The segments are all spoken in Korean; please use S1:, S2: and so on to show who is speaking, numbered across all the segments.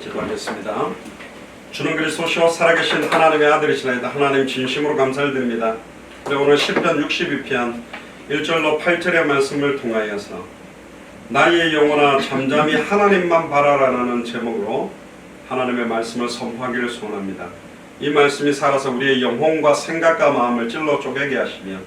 S1: 기도하겠습니다. 주는 그리스도시요 살아계신 하나님의 아들이시나이다. 하나님 진심으로 감사를 드립니다. 오늘 시편 62편 1절로 8절의 말씀을 통하여서 나의 영혼아 잠잠히 하나님만 바라라는 제목으로 하나님의 말씀을 선포하기를 소원합니다. 이 말씀이 살아서 우리의 영혼과 생각과 마음을 찔러 쪼개게 하시며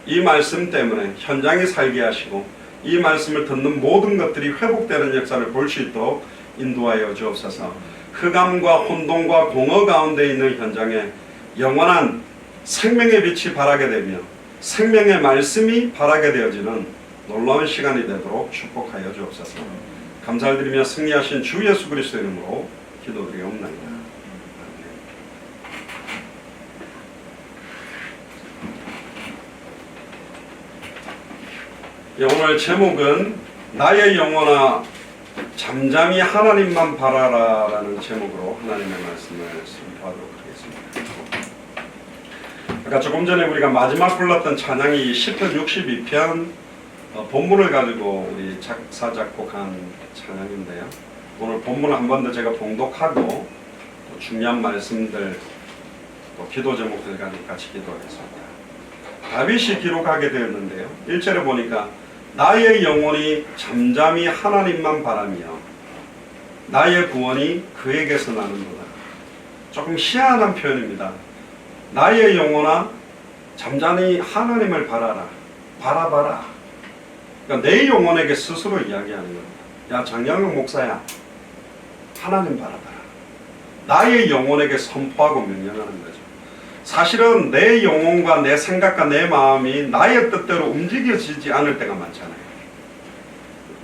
S1: 이 말씀 때문에 현장에 살게 하시고 이 말씀을 듣는 모든 것들이 회복되는 역사를 볼 수 있도록 인도하여 주옵소서. 흑암과 혼돈과 공허 가운데 있는 현장에 영원한 생명의 빛이 발하게 되며 생명의 말씀이 발하게 되어지는 놀라운 시간이 되도록 축복하여 주옵소서. 감사를 드리며 승리하신 주 예수 그리스도의 이름으로 기도드리옵나이다. 오늘 제목은 나의 영혼아 잠잠히 하나님만 바라라 라는 제목으로 하나님의 말씀을 선포하도록 하겠습니다. 아까 조금 전에 우리가 마지막 불렀던 찬양이 시편 62편 본문을 가지고 우리 작사 작곡한 찬양인데요. 오늘 본문을 한 번 더 제가 봉독하고 또 중요한 말씀들 또 기도 제목들 가지고 같이 기도하겠습니다. 다윗이 기록하게 되었는데요. 1절에 보니까 나의 영혼이 잠잠히 하나님만 바라며 나의 구원이 그에게서 나는도다. 조금 희한한 표현입니다. 나의 영혼아 잠잠히 하나님을 바라라. 바라봐라. 그러니까 내 영혼에게 스스로 이야기하는 겁니다. 야 장영영 목사야 하나님 바라봐라. 나의 영혼에게 선포하고 명령하는 거죠. 사실은 내 영혼과 내 생각과 내 마음이 나의 뜻대로 움직여지지 않을 때가 많잖아요.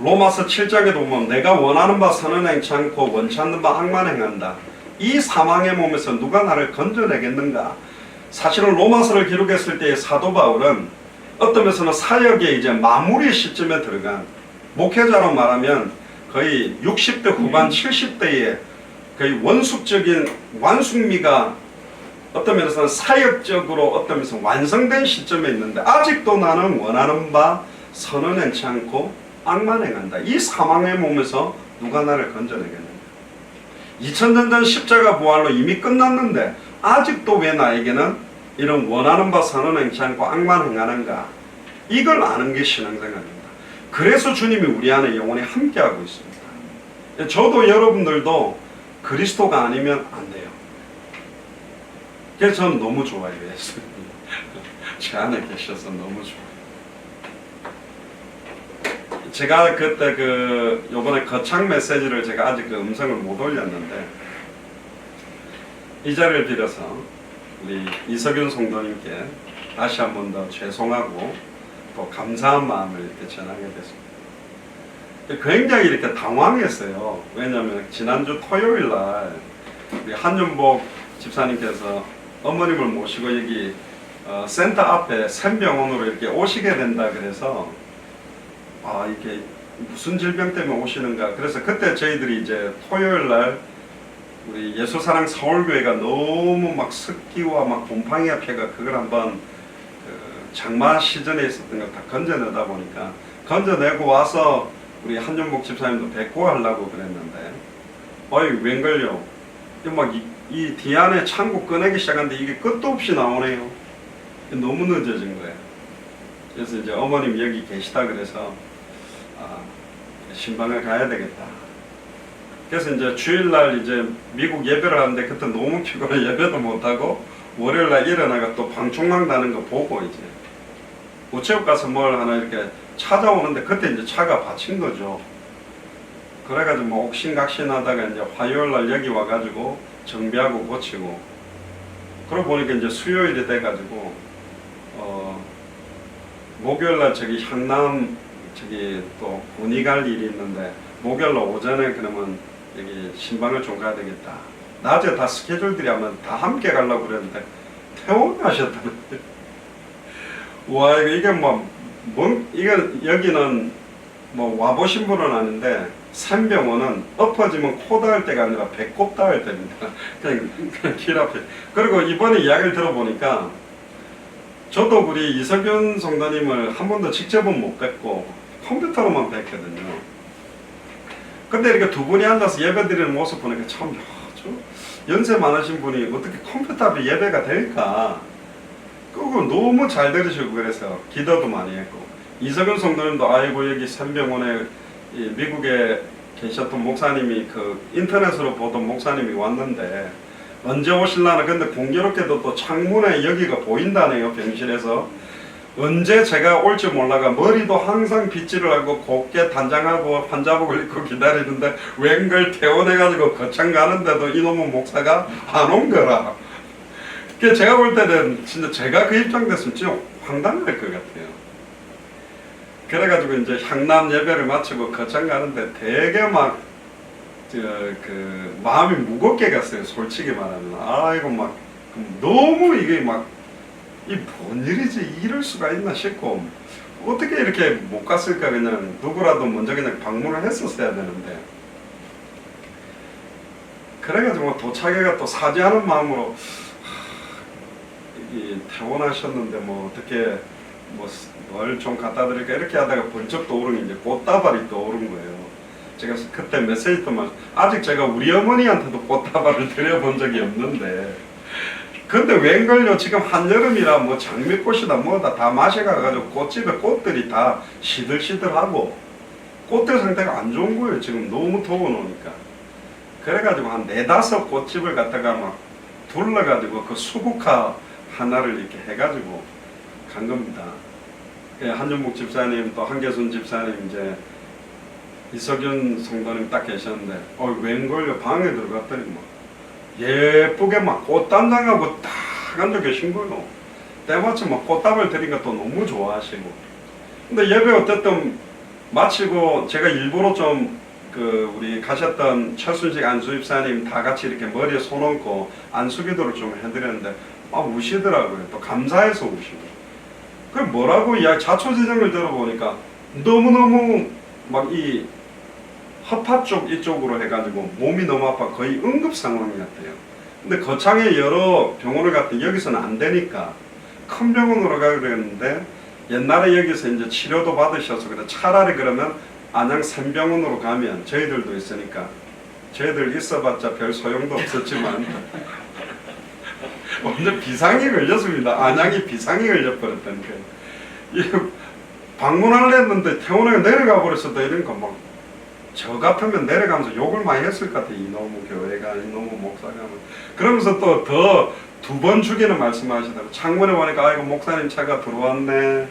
S1: 로마서 7장에도 보면 내가 원하는 바 선은 행치 않고 원치 않는 바 악만 행한다. 이 사망의 몸에서 누가 나를 건져내겠는가. 사실은 로마서를 기록했을 때 사도 바울은 어떤 면에서는 사역의 이제 마무리 시점에 들어간 목회자로 말하면 거의 60대 후반 70대에 거의 원숙적인 완숙미가 어떤 면에서는 사역적으로 어떤 면에서 완성된 시점에 있는데 아직도 나는 원하는 바 선은 행치 않고 악만 행한다. 이 사망의 몸에서 누가 나를 건져내겠는가. 2000년 전 십자가 부활로 이미 끝났는데 아직도 왜 나에게는 이런 원하는 바 선은 행치 않고 악만 행하는가. 이걸 아는 게 신앙생활입니다. 그래서 주님이 우리 안에 영원히 함께하고 있습니다. 저도 여러분들도 그리스도가 아니면 안 돼요. 그래서 저는 너무 좋아요. 예수님. 제 안에 계셔서 너무 좋아요. 제가 그때 요번에 거창 메시지를 제가 아직 음성을 못 올렸는데 이 자리를 빌어서 우리 이석윤 성도님께 다시 한 번 더 죄송하고 또 감사한 마음을 이렇게 전하게 됐습니다. 굉장히 이렇게 당황했어요. 왜냐하면 지난주 토요일 날 우리 한윤복 집사님께서 어머님을 모시고 여기 센터 앞에 샘병원으로 이렇게 오시게 된다 그래서 이렇게 무슨 질병 때문에 오시는가. 그래서 그때 저희들이 이제 토요일 날 우리 예수사랑 서울교회가 너무 막 습기와 막 곰팡이가 피가 그걸 한번 장마 시즌에 있었던 걸 다 건져내다 보니까 건져내고 와서 우리 한준복 집사님도 뵙고 하려고 그랬는데 웬걸요. 막 이 뒤 안에 창고 꺼내기 시작하는데 이게 끝도 없이 나오네요. 너무 늦어진 거예요. 그래서 이제 어머님 여기 계시다 그래서 신방을 가야 되겠다. 그래서 이제 주일날 이제 미국 예배를 하는데 그때 너무 피곤해 예배도 못하고 월요일날 일어나가 또 방충망 다는 거 보고 이제 우체국 가서 뭘 하나 이렇게 찾아오는데 그때 이제 차가 받친 거죠. 그래가지고 뭐 옥신각신하다가 이제 화요일날 여기 와가지고 정비하고 고치고 그러고 보니까 이제 수요일이 돼가지고 목요일날 저기 향남 저기 또 군이 갈 일이 있는데 목요일날 오전에 그러면 여기 신방을 좀 가야 되겠다. 낮에 다 스케줄들이 아마 다 함께 가려고 그랬는데 퇴원하셨다는 와 이게 이건 여기는 뭐 와보신 분은 아는데 샘병원은 엎어지면 코 닿을 때가 아니라 배꼽 닿을 때입니다. 그냥 길 앞에. 그리고 이번에 이야기를 들어보니까 저도 우리 이석윤 성도님을 한 번도 직접은 못 뵙고 컴퓨터로만 뵀거든요. 근데 이렇게 두 분이 앉아서 예배 드리는 모습 보니까 참, 연세 많으신 분이 어떻게 컴퓨터 앞에 예배가 될까? 그거 너무 잘 들으시고 그래서 기도도 많이 했고, 이석윤 성도님도 아이고 여기 선병원에 미국에 계셨던 목사님이 그 인터넷으로 보던 목사님이 왔는데 언제 오실라나. 근데 공교롭게도 또 창문에 여기가 보인다네요, 병실에서. 언제 제가 올지 몰라가 머리도 항상 빗질을 하고 곱게 단장하고 환자복을 입고 기다리는데 웬걸 퇴원해가지고 거창 가는데도 이놈의 목사가 안 온 거라. 그 제가 볼 때는 진짜 제가 그 입장 됐으면 진짜 황당할 것 같아요. 그래가지고 이제 향남 예배를 마치고 거창 가는데 되게 막 마음이 무겁게 갔어요. 솔직히 말하면 아이고 막 너무 이게 막 이 뭔 일이지 이럴 수가 있나 싶고, 어떻게 이렇게 못 갔을까. 그냥 누구라도 먼저 그냥 방문을 했었어야 되는데. 그래가지고 도착해가 또 사죄하는 마음으로 퇴원하셨는데 뭐 어떻게 뭘 좀 갖다 드릴까 이렇게 하다가 번쩍 떠오르는 이제 꽃다발이 떠오른 거예요. 제가 그때 메시지 또만 아직 제가 우리 어머니한테도 꽃다발을 드려본 적이 없는데, 근데 웬걸요 지금 한여름이라 뭐 장미꽃이다 뭐다 다 마셔가가지고 꽃집에 꽃들이 다 시들시들하고 꽃들 상태가 안 좋은 거예요. 지금 너무 더워놓으니까. 그래가지고 한 4-5 꽃집을 갖다가 막 둘러가지고 그 수국화 하나를 이렇게 해가지고 간 겁니다. 한준목 집사님 또 한계순 집사님 이제 이석윤 성도님 딱 계셨는데 웬걸요 방에 들어갔더니 막 예쁘게 막 꽃단장하고 딱 앉아 계신 거예요. 때마침 막 꽃다발 드리니까 또 너무 좋아하시고. 근데 예배 어쨌든 마치고 제가 일부러 좀 우리 가셨던 철순식 안수집사님 다 같이 이렇게 머리에 손 얹고 안수기도를 좀 해드렸는데 우시더라고요. 또 감사해서 우시고. 그 뭐라고 자초지정을 들어보니까 너무너무 막 이 허파 쪽 이쪽으로 해가지고 몸이 너무 아파 거의 응급 상황이었대요. 근데 거창에 여러 병원을 갔더니 여기서는 안 되니까 큰 병원으로 가기로 했는데, 옛날에 여기서 이제 치료도 받으셔서 그래 차라리 그러면 안양 산병원으로 가면 저희들도 있으니까, 저희들 있어봤자 별 소용도 없었지만 완전 비상이 걸렸습니다. 안양이 비상이 걸려버렸다는 거예요. 방문하려 했는데 퇴원해가 내려가 버렸었다. 이러니까 막 저 같으면 내려가면서 욕을 많이 했을 것 같아. 이놈의 교회가, 이놈의 목사가. 그러면서 또 더 2번 주기는 말씀하시더라고요. 창문에 보니까 아이고 목사님 차가 들어왔네,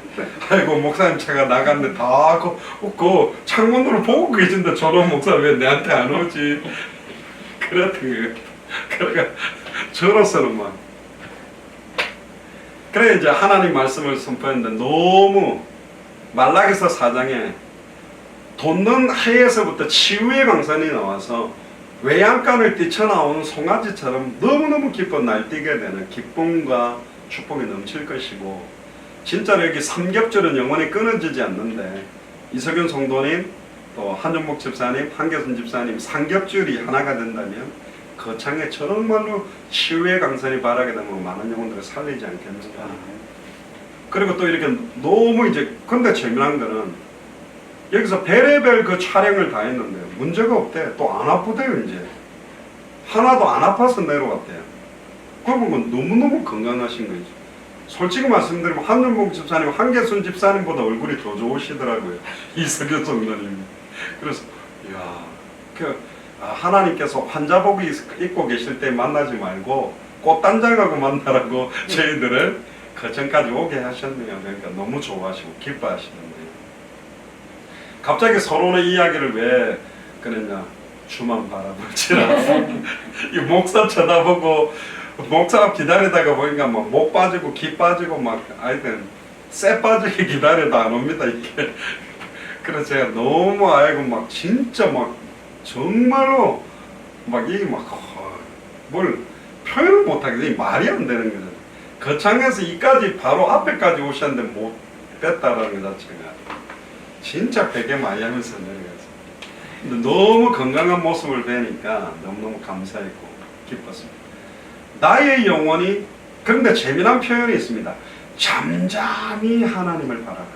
S1: 아이고 목사님 차가 나갔네. 다 그 창문으로 보고 계신데 저런 목사 왜 내한테 안 오지? 그랬던 거예요. 그러니까 저로서는 막 그래 이제 하나님 말씀을 선포했는데, 너무 말라기서 4장에 돋는 해에서부터 치유의 강산이 나와서 외양간을 뛰쳐나오는 송아지처럼 너무너무 기뻐 날뛰게 되는 기쁨과 축복이 넘칠 것이고, 진짜로 여기 삼겹줄은 영원히 끊어지지 않는데, 이석윤 성도님 또 한준목 집사님, 한계순 집사님 삼겹줄이 하나가 된다면 거창에 정말로 치유의 강산이 발하게 되면 많은 영혼들을 살리지 않겠는가. 그리고 또 이렇게 너무 이제 근데 재미난 거는 여기서 별의별 그 촬영을 다 했는데요, 문제가 없대. 또 안 아프대요. 이제 하나도 안 아파서 내려왔대요. 그러면 너무너무 건강하신 거죠. 솔직히 말씀드리면 한준봉 집사님, 한계순 집사님보다 얼굴이 더 좋으시더라고요. 이석윤 성도님. 그래서 이야, 하나님께서 환자복 입고 계실 때 만나지 말고 꽃단장하고 만나라고 저희들을 거천까지 오게 하셨네요. 그러니까 너무 좋아하시고 기뻐하시던데요. 갑자기 서론의 이야기를 왜 그랬냐? 주만 바라보지라. 이 목사 쳐다보고 목사 기다리다가 보니까 막 목 빠지고 기 빠지고 막 아이들 쇠 빠지게 기다려도 안 옵니다 이게. 그래서 제가 너무 아이고 막 진짜 막 정말로 막 이게 막 뭘 표현을 못하게 말이 안 되는 거죠. 거창에서 이까지 바로 앞에까지 오셨는데 못 뺐다라는 것 자체가 진짜 베개 많이 하면서 내려갔어요. 근데 너무 건강한 모습을 뵈니까 너무너무 감사했고 기뻤습니다. 나의 영혼이, 그런데 재미난 표현이 있습니다. 잠잠히 하나님을 바라라.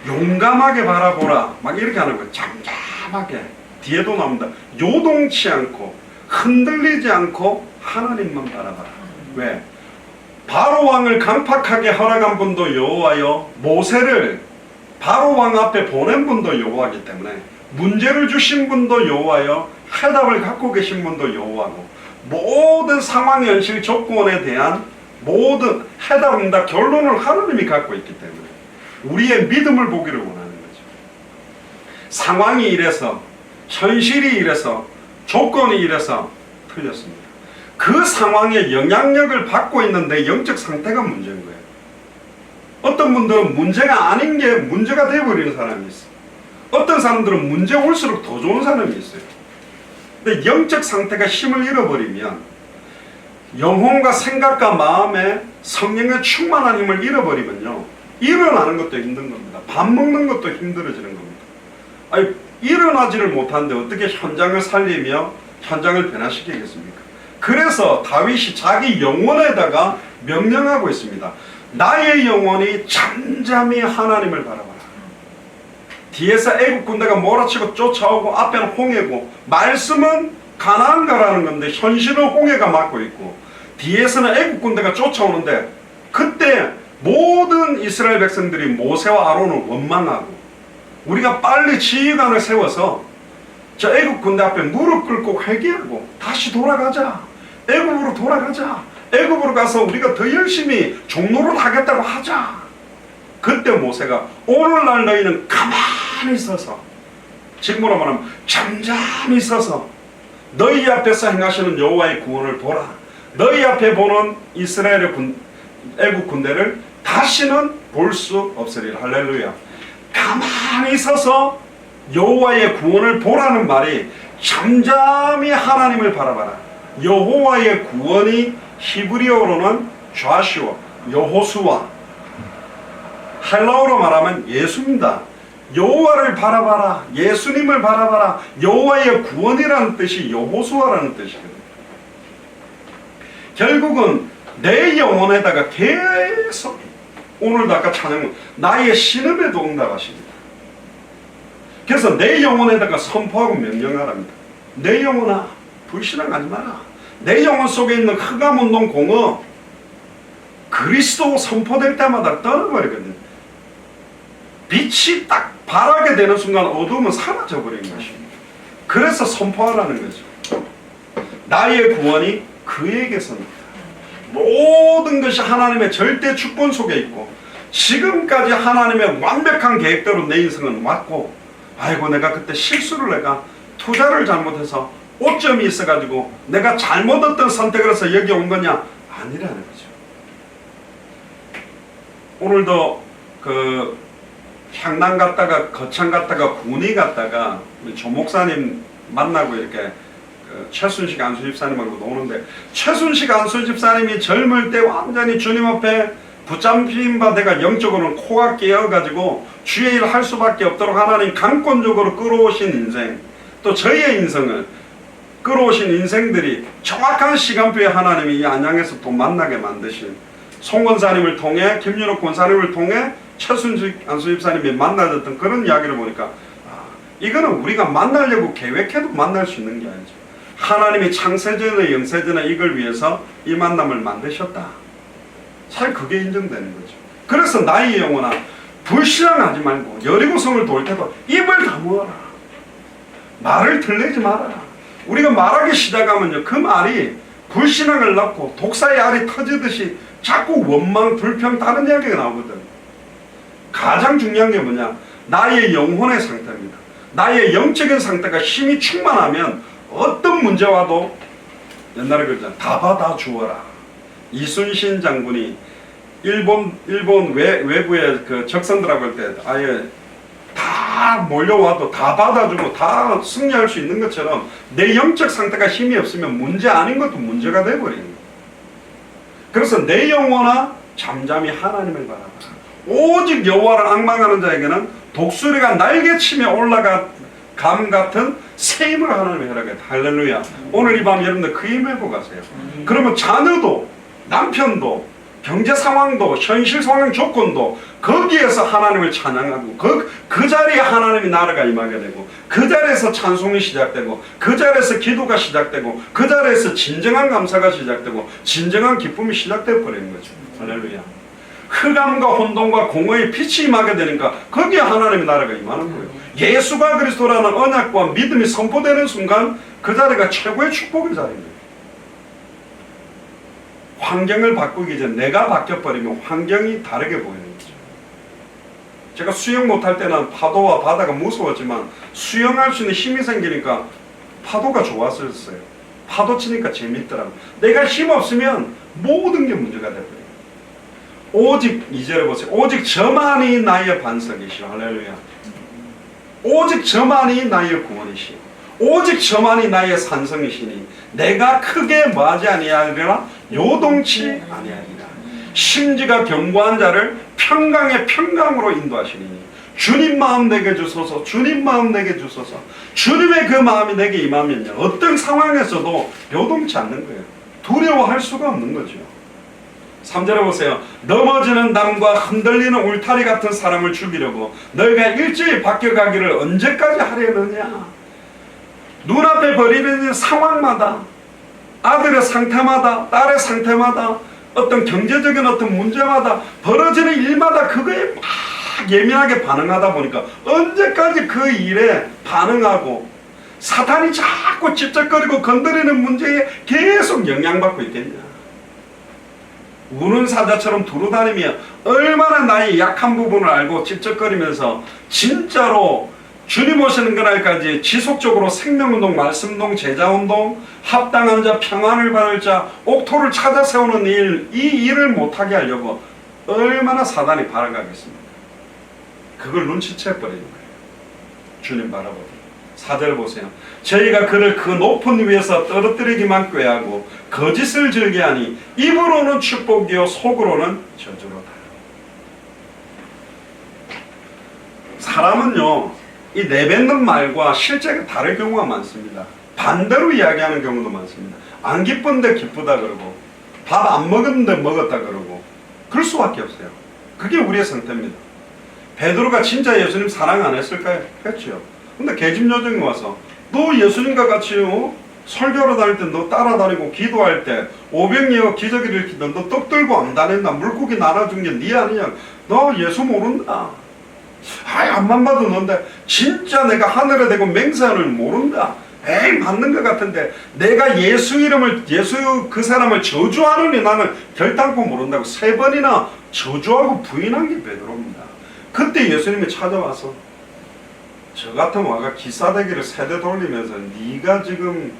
S1: 용감하게 바라보라. 막 이렇게 하는 거예요. 잠잠하게. 뒤에도 나옵니다. 요동치 않고 흔들리지 않고 하나님만 바라봐라. 왜? 바로 왕을 강팍하게 허락한 분도 여호와여, 모세를 바로 왕 앞에 보낸 분도 여호와이기 때문에 문제를 주신 분도 여호와여, 해답을 갖고 계신 분도 여호와고, 모든 상황, 현실, 조건에 대한 모든 해답, 응답, 결론을 하나님이 갖고 있기 때문에 우리의 믿음을 보기를 원하는 거죠. 상황이 이래서, 현실이 이래서, 조건이 이래서 틀렸습니다. 그 상황에 영향력을 받고 있는데 영적 상태가 문제인 거예요. 어떤 분들은 문제가 아닌 게 문제가 되어버리는 사람이 있어요. 어떤 사람들은 문제 올수록 더 좋은 사람이 있어요. 근데 영적 상태가 힘을 잃어버리면 영혼과 생각과 마음에 성령의 충만한 힘을 잃어버리면요, 일어나는 것도 힘든 겁니다. 밥 먹는 것도 힘들어지는 겁니다. 아니, 일어나지를 못하는데 어떻게 현장을 살리며 현장을 변화시키겠습니까? 그래서 다윗이 자기 영혼에다가 명령하고 있습니다. 나의 영혼이 잠잠히 하나님을 바라봐라. 뒤에서 애국 군대가 몰아치고 쫓아오고 앞에는 홍해고, 말씀은 가나안 가라는 건데 현실은 홍해가 막고 있고, 뒤에서는 애국 군대가 쫓아오는데, 그때 모든 이스라엘 백성들이 모세와 아론을 원망하고, 우리가 빨리 지휘관을 세워서 저 애국 군대 앞에 무릎 꿇고 회개하고 다시 돌아가자, 애국으로 돌아가자, 애국으로 가서 우리가 더 열심히 종노릇 하겠다고 하자. 그때 모세가 오늘날 너희는 가만히 서서, 지금으로 말하면 잠잠히 서서 너희 앞에서 행하시는 여호와의 구원을 보라. 너희 앞에 보는 이스라엘의 애국 군대를 다시는 볼 수 없으리라. 할렐루야. 가만히 서서 여호와의 구원을 보라는 말이 잠잠히 하나님을 바라봐라. 여호와의 구원이 히브리어로는 좌슈아, 여호수아, 헬라어로 말하면 예수입니다. 여호와를 바라봐라, 예수님을 바라봐라. 여호와의 구원이라는 뜻이 여호수아라는 뜻이거든요. 결국은 내 영혼에다가 계속, 오늘도 아까 찬양, 나의 신음에도 응답하십니다. 그래서 내 영혼에다가 선포하고 명령하랍니다. 내 영혼아, 불신앙하지 마라. 내 영혼 속에 있는 흑암운동 공허, 그리스도 선포될 때마다 떠나버리거든요. 빛이 딱 발하게 되는 순간 어두움은 사라져 버리는 것입니다. 그래서 선포하라는 거죠. 나의 구원이 그에게서입니다. 모든 것이 하나님의 절대 주권 속에 있고, 지금까지 하나님의 완벽한 계획대로 내 인생은 왔고, 아이고 내가 그때 실수를, 내가 투자를 잘못해서 오점이 있어가지고 내가 잘못 어떤 선택을 해서 여기 온 거냐? 아니라는 거죠. 오늘도 그 향남 갔다가 거창 갔다가 군위 갔다가 조 목사님 만나고 이렇게 최순식 안수 집사님하고 노는데, 최순식 안수 집사님이 젊을 때 완전히 주님 앞에 붙잡힌 바 내가 영적으로는 코가 깨어가지고 주의 일을 할 수밖에 없도록 하나님 강권적으로 끌어오신 인생, 또 저희의 인생을 끌어오신 인생들이 정확한 시간표에 하나님이 이 안양에서 또 만나게 만드신, 송 권사님을 통해, 김윤옥 권사님을 통해 최순식 안수 집사님이 만나졌던 그런 이야기를 보니까, 이거는 우리가 만나려고 계획해도 만날 수 있는 게 아니죠. 하나님이 창세전에 영세전에 이걸 위해서 이 만남을 만드셨다. 잘 그게 인정되는 거죠. 그래서 나의 영혼아, 불신앙하지 말고 여리고성을 돌 때도 입을 다무어라. 말을 들리지 말아라. 우리가 말하기 시작하면요, 그 말이 불신앙을 낳고 독사의 알이 터지듯이 자꾸 원망, 불평, 다른 이야기가 나오거든. 가장 중요한 게 뭐냐? 나의 영혼의 상태입니다. 나의 영적인 상태가 힘이 충만하면 어떤 문제 와도, 옛날에 그랬잖아, 다 받아주어라. 이순신 장군이 일본 외구의 그 적선들하고 할 때 아예 다 몰려와도 다 받아주고 다 승리할 수 있는 것처럼, 내 영적 상태가 힘이 없으면 문제 아닌 것도 문제가 돼버리는 거예요. 그래서 내 영혼아, 잠잠히 하나님을 바라봐라. 오직 여호와를 앙망하는 자에게는 독수리가 날개치며 올라가 감 같은 새 힘을 하나님이 허락했다. 할렐루야. 오늘 이 밤 여러분들 그 힘 회복 하세요. 그러면 자녀도, 남편도, 경제 상황도, 현실 상황 조건도 거기에서 하나님을 찬양하고 그 자리에 하나님의 나라가 임하게 되고 그 자리에서 찬송이 시작되고 그 자리에서 기도가 시작되고 그 자리에서 진정한 감사가 시작되고 진정한 기쁨이 시작되어 버리는 거죠. 할렐루야. 흑암과 혼돈과 공허의 빛이 임하게 되니까 거기에 하나님의 나라가 임하는 거예요. 예수가 그리스도라는 언약과 믿음이 선포되는 순간 그 자리가 최고의 축복의 자리입니다. 환경을 바꾸기 전에 내가 바뀌어버리면 환경이 다르게 보이는 거죠. 제가 수영 못할 때는 파도와 바다가 무서웠지만 수영할 수 있는 힘이 생기니까 파도가 좋았었어요. 파도 치니까 재밌더라고요. 내가 힘 없으면 모든 게 문제가 돼버려요. 오직 2절에 보세요. 오직 저만이 나의 반석이시오. 할렐루야. 오직 저만이 나의 구원이시오. 오직 저만이 나의 산성이시니 내가 크게 뭐하지 아니하리라 요동치 아니하리라. 심지가 견고한 자를 평강의 평강으로 인도하시니 주님 마음 내게 주소서. 주님 마음 내게 주소서. 주님의 그 마음이 내게 임하면요 어떤 상황에서도 요동치 않는 거예요. 두려워할 수가 없는 거죠. 3절에 보세요. 넘어지는 담과 흔들리는 울타리 같은 사람을 죽이려고 너희가 일제히 바뀌어가기를 언제까지 하려느냐. 눈앞에 벌이는 상황마다 아들의 상태마다 딸의 상태마다 어떤 경제적인 어떤 문제마다 벌어지는 일마다 그거에 막 예민하게 반응하다 보니까 언제까지 그 일에 반응하고 사탄이 자꾸 찝쩍거리고 건드리는 문제에 계속 영향받고 있겠냐. 우는 사자처럼 두루다니며 얼마나 나의 약한 부분을 알고 찝쩍거리면서 진짜로 주님 오시는 그날까지 지속적으로 생명운동, 말씀운동, 제자운동, 합당한 자, 평안을 받을 자, 옥토를 찾아 세우는 일, 이 일을 못하게 하려고 얼마나 사단이 발악하겠습니까? 그걸 눈치채버리는 거예요. 주님 바라보고 4절 보세요. 저희가 그를 그 높은 위에서 떨어뜨리기만 꾀하고 거짓을 즐겨하니 입으로는 축복이요 속으로는 저주로다. 사람은요 이 내뱉는 말과 실제가 다를 경우가 많습니다. 반대로 이야기하는 경우도 많습니다. 안 기쁜데 기쁘다 그러고 밥 안 먹었는데 먹었다 그러고 그럴 수밖에 없어요. 그게 우리의 상태입니다. 베드로가 진짜 예수님 사랑 안 했을까요? 했죠. 근데 계집 여정이 와서 너 예수님과 같이 설교하러 다닐 때 너 따라다니고 기도할 때 오병이어 기적을 일으키다 너 떡 들고 안 다녔나? 물고기 나눠준 게 네 아니냐? 너 예수 모른다. 아이 앞만 봐도 너인데 진짜 내가 하늘에 대고 맹세하는 모른다. 에이 맞는 것 같은데 내가 예수 이름을 예수 그 사람을 저주하느니 나는 결단코 모른다고 3번이나 저주하고 부인한 게 베드로입니다. 그때 예수님이 찾아와서 저 같은 와가 기사대기를 세대 돌리면서 네가 지금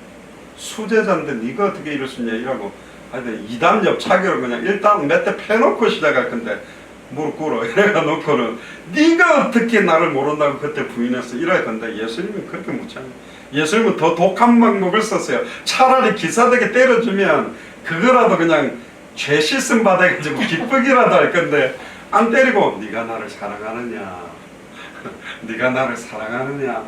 S1: 수제자인데 네가 어떻게 이럴 수 있냐 이라고 하여튼 2단 옆차기로 그냥 일단 몇 대 패놓고 시작할 건데 무릎 꿇어 이래가 놓고는 네가 어떻게 나를 모른다고 그때 부인했어 이래야 건데 예수님은 그렇게 묻잖아요. 예수님은 더 독한 방법을 썼어요. 차라리 기사대기 때려주면 그거라도 그냥 죄 씻음 받아가지고 기쁘기라도 할 건데 안 때리고 네가 나를 사랑하느냐 네가 나를 사랑하느냐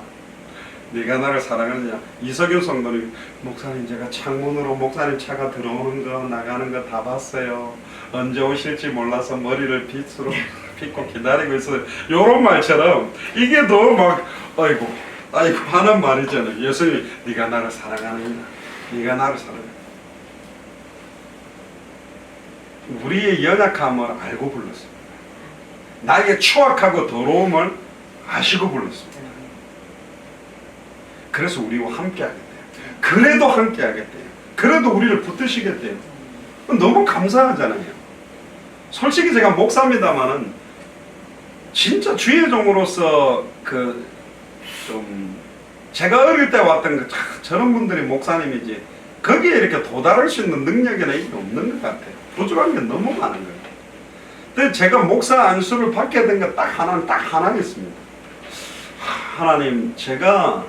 S1: 네가 나를 사랑하느냐. 이석윤 성도님 목사님 제가 창문으로 목사님 차가 들어오는 거 나가는 거 다 봤어요. 언제 오실지 몰라서 머리를 빗으로 빗고 기다리고 있어요. 요런 말처럼 이게 더 막 아이고 하는 말이잖아요. 예수님이 네가 나를 사랑하느냐 네가 나를 사랑하느냐. 우리의 연약함을 알고 불렀습니다. 나에게 추악하고 더러움을 아시고 불렀습니다. 그래서 우리와 함께 하겠대요. 그래도 함께 하겠대요. 그래도 우리를 붙드시겠대요. 너무 감사하잖아요. 솔직히 제가 목사입니다마는 진짜 주의 종으로서 좀 제가 어릴 때 왔던 저런 분들이 목사님이지 거기에 이렇게 도달할 수 있는 능력이나 이게 없는 것 같아요. 부족한 게 너무 많은 거예요. 근데 제가 목사 안수를 받게 된 게 딱 하나 있습니다. 하나님 제가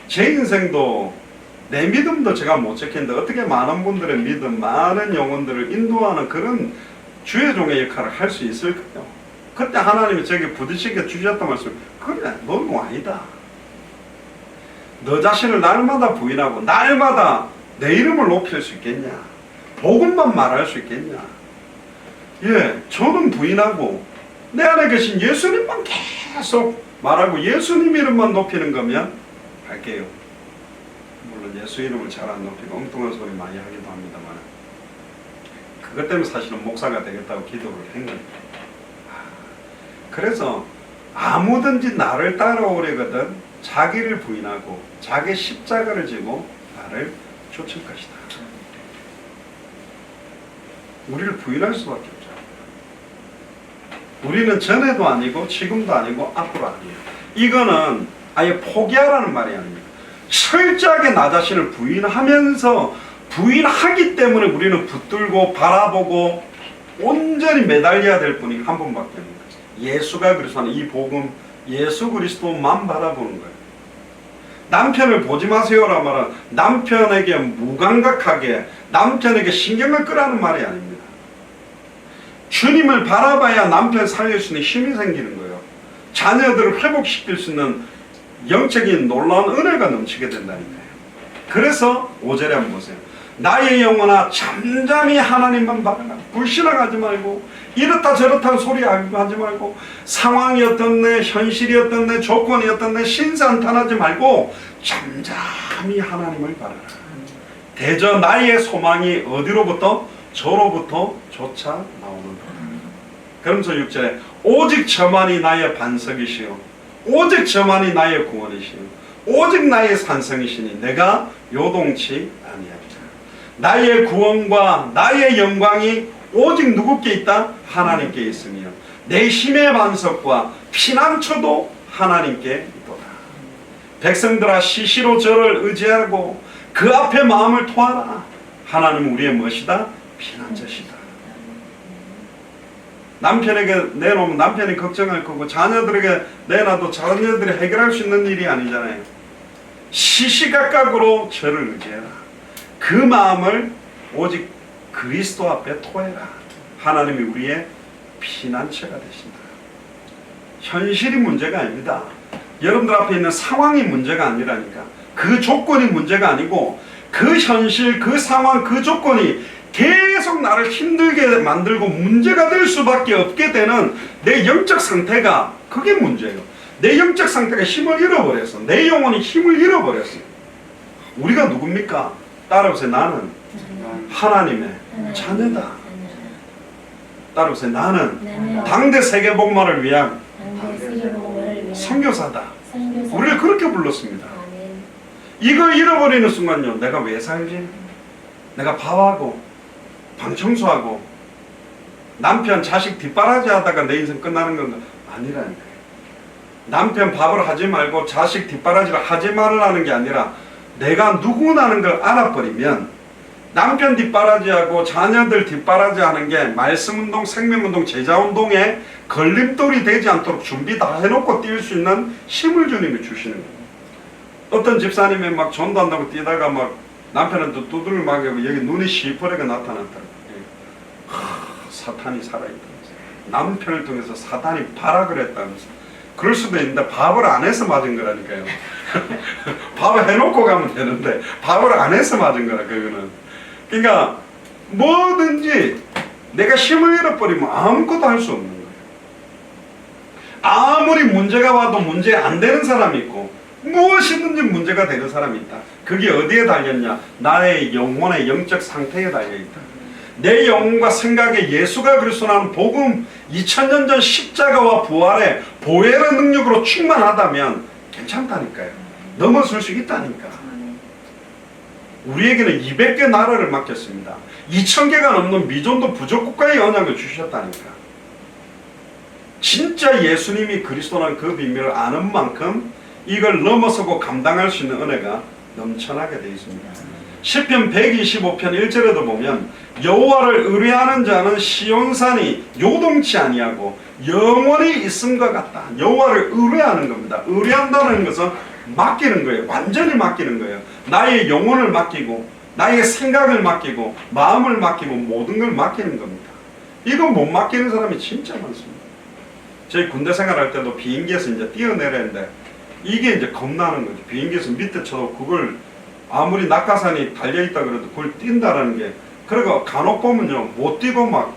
S1: 제 인생도 내 믿음도 제가 못 지켰는데 어떻게 많은 분들의 믿음, 많은 영혼들을 인도하는 그런 주의 종의 역할을 할 수 있을까요? 그때 하나님이 저에게 부딪히게 주셨단 말씀. 그래, 너는 아니다. 너 자신을 날마다 부인하고 날마다 내 이름을 높일 수 있겠냐? 복음만 말할 수 있겠냐? 예, 저는 부인하고 내 안에 계신 예수님만 계속 말하고 예수님 이름만 높이는 거면 할게요. 물론 예수 이름을 잘 안 높이고 엉뚱한 소리 많이 하기도 합니다만, 그것 때문에 사실은 목사가 되겠다고 기도를 한 겁니다. 그래서 아무든지 나를 따라오려거든 자기를 부인하고 자기 십자가를 지고 나를 쫓을 것이다. 우리를 부인할 수밖에 없죠. 우리는 전에도 아니고 지금도 아니고 앞으로 아니에요. 이거는 아예 포기하라는 말이 아닙니다. 철저하게 나 자신을 부인하면서, 부인하기 때문에 우리는 붙들고 바라보고 온전히 매달려야 될 분이 한 분밖에 없는 거죠. 예수가 그리스도는 이 복음, 예수 그리스도만 바라보는 거예요. 남편을 보지 마세요라 말은 남편에게 무감각하게 남편에게 신경을 끄라는 말이 아닙니다. 주님을 바라봐야 남편 살릴 수 있는 힘이 생기는 거예요. 자녀들을 회복시킬 수 있는 영적인 놀라운 은혜가 넘치게 된다니까요. 그래서 5절에 한번 보세요. 나의 영혼아 잠잠히 하나님만 바라라. 불신앙하지 말고 이렇다 저렇다 소리 하지 말고 상황이 어떻네, 현실이 어떻네, 조건이 어떻네 신사한탄하지 말고 잠잠히 하나님을 바라라. 대저 나의 소망이 어디로부터? 저로부터 조차 나오는도다. 그러면서 6절에 오직 저만이 나의 반석이시오, 오직 저만이 나의 구원이시오, 오직 나의 산성이시니 내가 요동치 아니하리라. 나의 구원과 나의 영광이 오직 누구께 있다? 하나님께 있으며 내 힘의 반석과 피난처도 하나님께 있도다. 백성들아 시시로 저를 의지하고 그 앞에 마음을 토하라. 하나님은 우리의 무엇이다? 피난처시다. 남편에게 내놓으면 남편이 걱정할 거고 자녀들에게 내놔도 자녀들이 해결할 수 있는 일이 아니잖아요. 시시각각으로 저를 의지해라. 그 마음을 오직 그리스도 앞에 토해라. 하나님이 우리의 피난처가 되신다. 현실이 문제가 아닙니다. 여러분들 앞에 있는 상황이 문제가 아니라니까. 그 조건이 문제가 아니고 그 현실, 그 상황, 그 조건이 계속 나를 힘들게 만들고 문제가 될 수밖에 없게 되는 내 영적 상태가, 그게 문제예요. 내 영적 상태가 힘을 잃어버렸어. 내 영혼이 힘을 잃어버렸어. 우리가 누굽니까? 따라오세요. 나는 하나님의 자녀다. 따라오세요. 나는 당대 세계복음화를 위한 선교사다. 우리를 그렇게 불렀습니다. 이걸 잃어버리는 순간요, 내가 왜 살지? 내가 밥하고 방 청소하고 남편 자식 뒷바라지 하다가 내 인생 끝나는 건가? 아니라니까요. 남편 밥을 하지 말고 자식 뒷바라지를 하지 말라는 게 아니라 내가 누구나는 걸 알아버리면 남편 뒷바라지하고 자녀들 뒷바라지하는 게 말씀운동, 생명운동, 제자운동에 걸림돌이 되지 않도록 준비 다 해놓고 뛸 수 있는 힘을 주님이 주시는 거예요. 어떤 집사님이 막 전도한다고 뛰다가 막 남편한테 두드려 맞고 여기 눈이 시퍼렇게 나타났다. 사탄이 살아있다면서, 남편을 통해서 사탄이 발악을 했다면서. 그럴 수도 있는데 밥을 안 해서 맞은 거라니까요. 밥을 해놓고 가면 되는데 밥을 안 해서 맞은 거라. 그거는 그러니까 뭐든지 내가 힘을 잃어버리면 아무것도 할 수 없는 거예요. 아무리 문제가 와도 문제 안 되는 사람이 있고 무엇이든지 문제가 되는 사람이 있다. 그게 어디에 달렸냐? 나의 영혼의 영적 상태에 달려있다. 내 영혼과 생각에 예수가 그리스도라는 복음, 2000년 전 십자가와 부활의 보혈의 능력으로 충만하다면 괜찮다니까요. 넘어설 수 있다니까. 우리에게는 200개 나라를 맡겼습니다. 2000개가 넘는 미존도 부족국가의 언약을 주셨다니까. 진짜 예수님이 그리스도라는 그 비밀을 아는 만큼 이걸 넘어서고 감당할 수 있는 은혜가 넘쳐나게 되어 있습니다. 시편 125편 1절에도 보면 여호와를 의뢰하는 자는 시온산이 요동치 아니하고 영원히 있음과 같다. 여호와를 의뢰하는 겁니다. 의뢰한다는 것은 맡기는 거예요. 완전히 맡기는 거예요. 나의 영혼을 맡기고 나의 생각을 맡기고 마음을 맡기고 모든 걸 맡기는 겁니다. 이거 못 맡기는 사람이 진짜 많습니다. 저희 군대 생활할 때도 비행기에서 이제 뛰어내렸는데 이게 이제 겁나는 거죠. 비행기에서 밑에 쳐도 그걸 아무리 낙하산이 달려있다 그래도 그걸 뛴다라는 게, 그러니까 간혹 보면요 못 뛰고 막,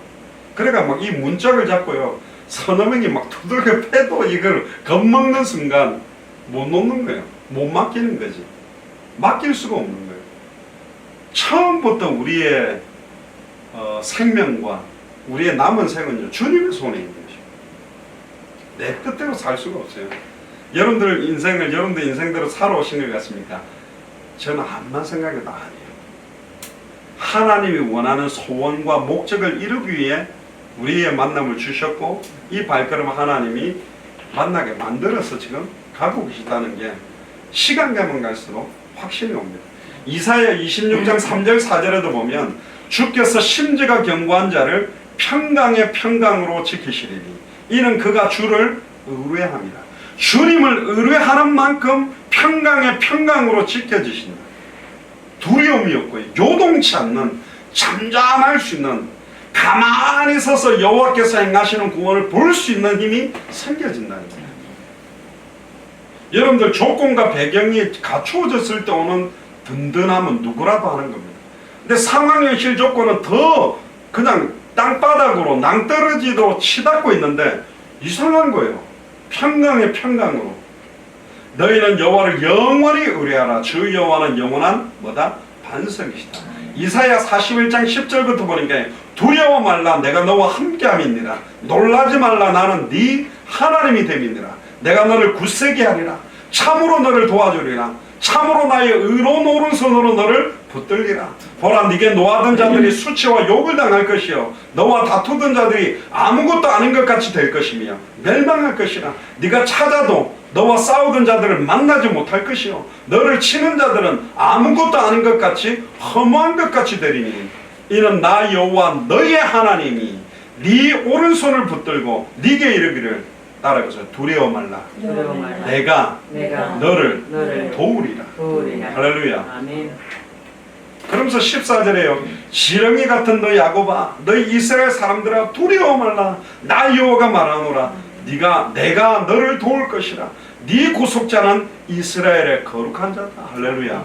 S1: 그러니까 막 이 문짝을 잡고요 서너 명이 막 두들겨 패도 이걸 겁먹는 순간 못 놓는 거예요. 못 맡기는 거지. 맡길 수가 없는 거예요. 처음부터 우리의 생명과 우리의 남은 생은요, 주님의 손에 있는 것이에요. 내 뜻대로 살 수가 없어요. 여러분들 인생대로 살아오신 것 같습니까? 저는 암만 생각해도 아니에요. 하나님이 원하는 소원과 목적을 이루기 위해 우리의 만남을 주셨고, 이 발걸음을 하나님이 만나게 만들어서 지금 가고 계시다는 게 시간 가면 갈수록 확신이 옵니다. 이사야 26장 3절 4절에도 보면 주께서 심지가 견고한 자를 평강의 평강으로 지키시리니 이는 그가 주를 의뢰합니다. 주님을 의뢰하는 만큼 평강의 평강으로 지켜지신다. 두려움이 없고 요동치 않는, 잠잠할 수 있는, 가만히 서서 여호와께서 행하시는 구원을 볼 수 있는 힘이 생겨진다는 거예요. 여러분들 조건과 배경이 갖추어졌을 때 오는 든든함은 누구라도 하는 겁니다. 근데 상황 현실 조건은 더 그냥 땅바닥으로 낭떠러지로 치닫고 있는데 이상한 거예요. 평강의 평강으로 너희는 여호와를 영원히 의뢰하라. 주 여호와는 영원한 뭐다? 반석이시다. 이사야 41장 10절부터 보니까 두려워 말라 내가 너와 함께함이니라. 놀라지 말라 나는 네 하나님이 됨이니라. 내가 너를 굳세게 하리라. 참으로 너를 도와주리라. 참으로 나의 의로운 오른손으로 너를 붙들리라. 보라 네게 노하던 자들이 수치와 욕을 당할 것이요 너와 다투던 자들이 아무것도 아닌 것 같이 될 것이며 멸망할 것이라. 네가 찾아도 너와 싸우던 자들을 만나지 못할 것이요 너를 치는 자들은 아무것도 아닌 것 같이 허무한 것 같이 되리니 이는 나 여호와 너의 하나님이 네 오른손을 붙들고 네게 이르기를 따라해보세요. 두려워 말라. 내가 너를 도우리라. 할렐루야.
S2: 아멘.
S1: 그러면서 14절에요. 지렁이 같은 너 야곱아, 너희 이스라엘 사람들아 두려워 말라. 나 여호와가 말하노라. 내가 너를 도울 것이라. 네 구속자는 이스라엘의 거룩한 자다. 할렐루야.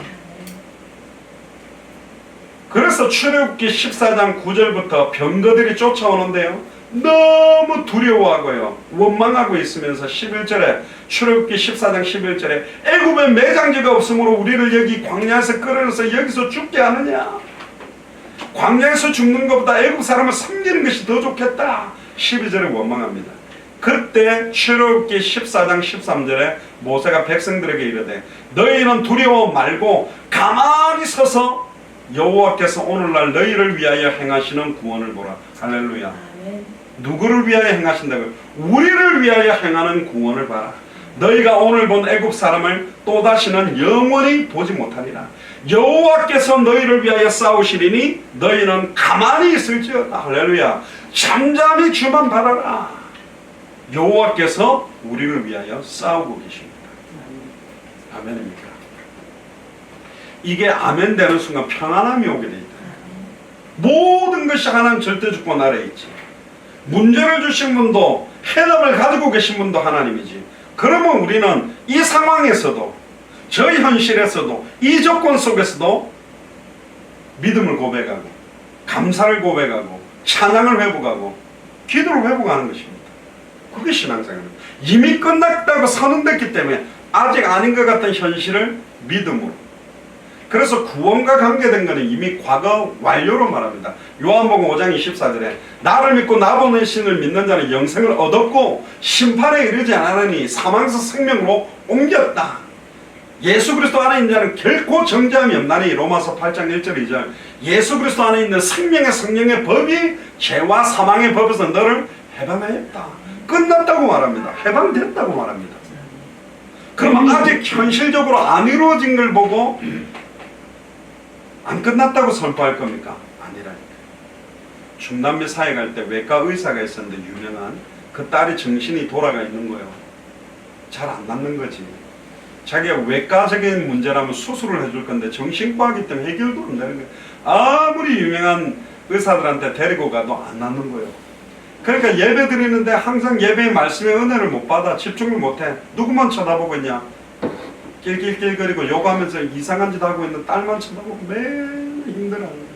S1: 그래서 출애굽기 14장 9절부터 병거들이 쫓아오는데요. 너무 두려워하고요 원망하고 있으면서 11절에 출애굽기 14장 11절에 애굽에 매장지가 없으므로 우리를 여기 광야에서 끌어내서 여기서 죽게 하느냐. 광야에서 죽는 것보다 애굽 사람을 섬기는 것이 더 좋겠다. 12절에 원망합니다. 그때 출애굽기 14장 13절에 모세가 백성들에게 이르되 너희는 두려워 말고 가만히 서서 여호와께서 오늘날 너희를 위하여 행하시는 구원을 보라. 할렐루야. 누구를 위하여 행하신다고요? 우리를 위하여 행하는 구원을 봐라. 너희가 오늘 본 애굽 사람을 또다시는 영원히 보지 못하리라. 여호와께서 너희를 위하여 싸우시리니 너희는 가만히 있을지어다. 할렐루야. 잠잠히 주만 바라라. 여호와께서 우리를 위하여 싸우고 계십니다. 아멘입니까? 이게 아멘 되는 순간 평안함이 오게 돼 있다. 모든 것이 하나님 절대주권 아래에 있지. 문제를 주신 분도 해답을 가지고 계신 분도 하나님이지. 그러면 우리는 이 상황에서도 저 현실에서도 이 조건 속에서도 믿음을 고백하고 감사를 고백하고 찬양을 회복하고 기도를 회복하는 것입니다. 그게 신앙생활입니다. 이미 끝났다고 선언됐기 때문에 아직 아닌 것 같은 현실을 믿음으로. 그래서 구원과 관계된 것은 이미 과거 완료로 말합니다. 요한복음 5장 24절에 나를 믿고 나보낸 신을 믿는 자는 영생을 얻었고 심판에 이르지 않으니 사망에서 생명으로 옮겼다. 예수 그리스도 안에 있는 자는 결코 정죄함이 없나니. 로마서 8장 1절 2절. 예수 그리스도 안에 있는 생명의 성령의 법이 죄와 사망의 법에서 너를 해방하였다. 끝났다고 말합니다. 해방됐다고 말합니다. 그러면 아직 현실적으로 안 이루어진 걸 보고 안 끝났다고 선포할 겁니까? 아니라니까. 중남미 사회 갈 때 외과 의사가 있었는데 유명한 그 딸이 정신이 돌아가 있는 거예요. 잘 안 낫는 거지. 자기가 외과적인 문제라면 수술을 해줄 건데 정신과이기 때문에 해결도 안 되는 거예요. 아무리 유명한 의사들한테 데리고 가도 안 낫는 거예요. 그러니까 예배 드리는데 항상 예배의 말씀의 은혜를 못 받아. 집중을 못해. 누구만 쳐다보고 있냐. 낄낄낄거리고 욕하면서 이상한 짓 하고 있는 딸만 쳐다보고 매일 힘들어하는 거예요.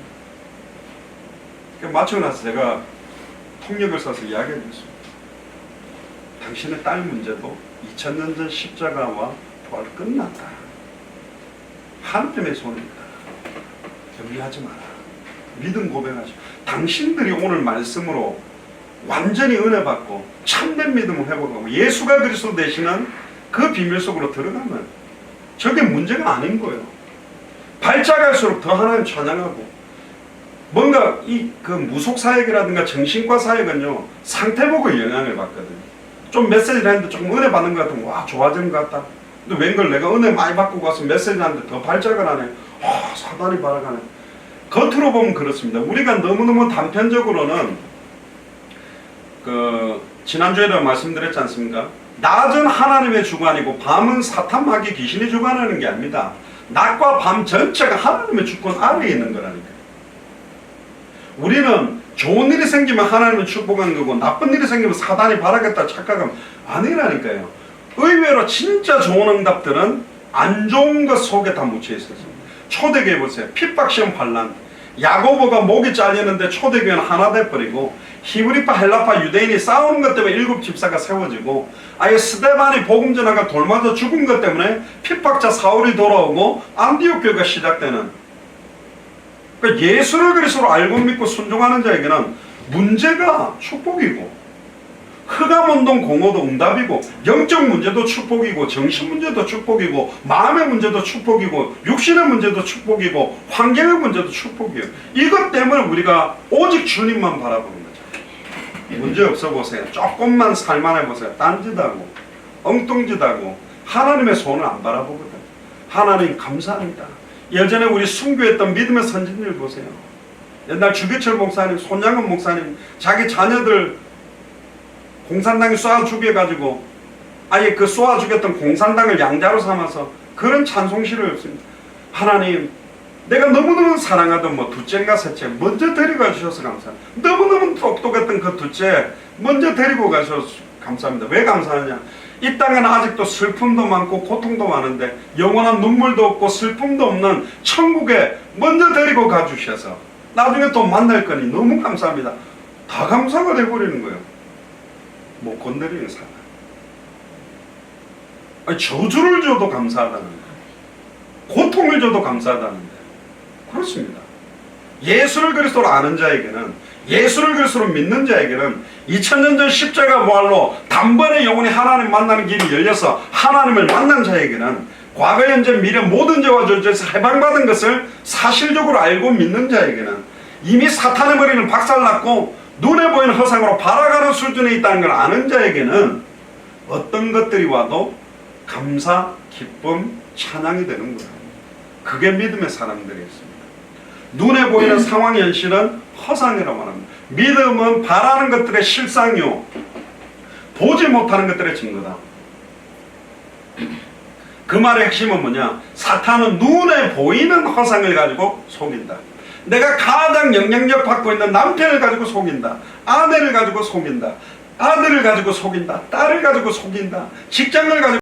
S1: 그러니까 마치고 나서 제가 통역을 써서 이야기해 줬습니다. 당신의 딸 문제도 2000년 전 십자가와 부활 끝났다. 하나님의 손에 있다. 염려하지 마라. 믿음 고백하지. 당신들이 오늘 말씀으로 완전히 은혜 받고 참된 믿음을 회복하고 예수가 그리스도 되시는 그 비밀 속으로 들어가면 저게 문제가 아닌 거예요. 발작할수록 더 하나님 찬양하고, 뭔가 그 무속 사역이라든가 정신과 사역은요, 상태 보고 영향을 받거든요. 좀 메시지를 했는데 조금 은혜 받는 것 같으면 와, 좋아지는 것 같다. 근데 웬걸 내가 은혜 많이 받고 가서 메시지를 하는데 더 발작을 하네. 사단이 발악하네. 겉으로 보면 그렇습니다. 우리가 너무너무 단편적으로는 지난주에도 말씀드렸지 않습니까? 낮은 하나님의 주관이고 밤은 사탄 마귀 귀신이 주관하는 게 아닙니다. 낮과 밤 전체가 하나님의 주권 아래에 있는 거라니까요. 우리는 좋은 일이 생기면 하나님을 축복하는 거고 나쁜 일이 생기면 사단이 바라겠다 착각하면 아니라니까요. 의외로 진짜 좋은 응답들은 안 좋은 것 속에 다 묻혀 있었습니다. 초대교회 보세요. 핍박시험 반란. 야고보가 목이 잘리는데 초대교회는 하나 돼버리고, 히브리파 헬라파 유대인이 싸우는 것 때문에 7 집사가 세워지고, 아예 스데반이 복음 전하가 돌 맞아 죽은 것 때문에 핍박자 사울이 돌아오고 안디옥 교회가 시작되는, 그러니까 예수를 그리스도로 알고 믿고 순종하는 자에게는 문제가 축복이고, 흑암운동 공허도 응답이고, 영적 문제도 축복이고, 정신 문제도 축복이고, 마음의 문제도 축복이고, 육신의 문제도 축복이고, 환경의 문제도 축복이에요. 이것 때문에 우리가 오직 주님만 바라보는 거죠. 문제 없어 보세요. 조금만 살만해 보세요. 딴짓하고 엉뚱짓하고 하나님의 손을 안 바라보거든. 하나님 감사합니다. 예전에 우리 순교했던 믿음의 선진들 보세요. 옛날 주기철 목사님, 손양은 목사님, 자기 자녀들 공산당이 쏘아 죽여가지고 아예 그 쏘아 죽였던 공산당을 양자로 삼아서 그런 찬송시를 했습니다. 하나님, 내가 너무너무 사랑하던 둘째인가 셋째 먼저 데리고 가주셔서 감사합니다. 너무너무 똑똑했던 그 둘째 먼저 데리고 가셔서 감사합니다. 왜 감사하냐? 이 땅에는 아직도 슬픔도 많고 고통도 많은데 영원한 눈물도 없고 슬픔도 없는 천국에 먼저 데리고 가주셔서 나중에 또 만날 거니 너무 감사합니다. 다 감사가 돼버리는 거예요. 못 건드리는 사람. 아니, 저주를 줘도 감사하다는 거예요. 고통을 줘도 감사하다는 거예요. 그렇습니다. 예수를 그리스도로 아는 자에게는, 예수를 그리스도로 믿는 자에게는 2000년 전 십자가 부활로 단번에 영원히 하나님 만나는 길이 열려서 하나님을 만난 자에게는 과거, 현재, 미래 모든 죄와 저주에서 해방받은 것을 사실적으로 알고 믿는 자에게는 이미 사탄의 머리는 박살났고 눈에 보이는 허상으로 발아가는 수준에 있다는 걸 아는 자에게는 어떤 것들이 와도 감사, 기쁨, 찬양이 되는 거예요. 그게 믿음의 사람들이었습니다. 눈에 보이는 상황 현실은 허상이라고 합니다. 믿음은 바라는 것들의 실상이요, 보지 못하는 것들의 증거다. 그 말의 핵심은 뭐냐? 사탄은 눈에 보이는 허상을 가지고 속인다. 내가 가장 영향력 받고 있는 남편을 가지고 속인다. 아내를 가지고 속인다. 아들을 가지고 속인다. 딸을 가지고 속인다. 직장을 가지고